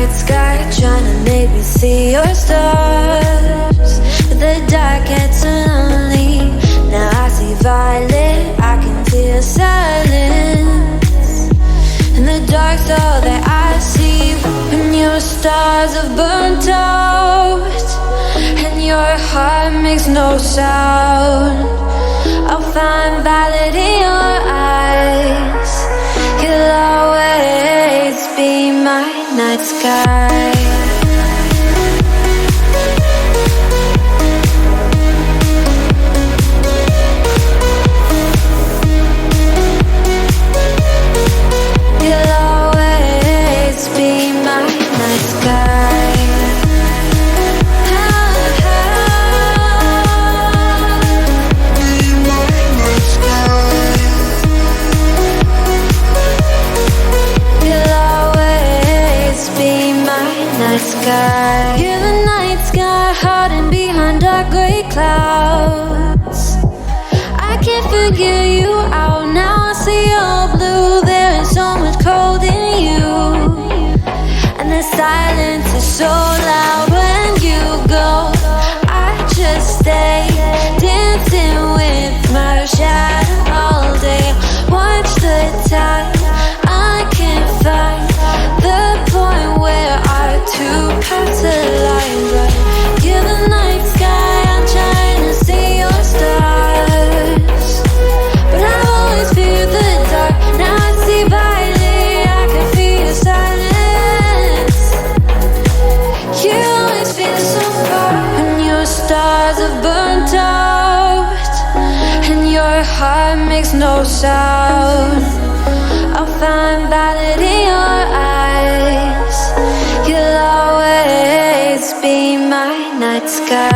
night sky, trying to make me see your stars. But the dark gets lonely. Now I see violet, I can feel silence. In the dark's all that I see. When your stars have burnt out and your heart makes no sound, I'll find violet in your eyes. You'll always be my night sky. You'll always be my night sky. Sky. You're the night sky, hiding behind dark gray clouds. I can't figure you out now. I see you're blue. There is so much cold in you, and the silence is so loud when you go. I just stay dancing with my shadow all day. Watch the time. I can't find the point where our two paths align, but you're the night sky. I'm trying to see your stars, but I've always feared the dark. Now I see violet, I can feel your silence. You always feel so far when your stars have burnt out and your heart makes no sound. I'll find violet in your eyes. You'll always be my night sky.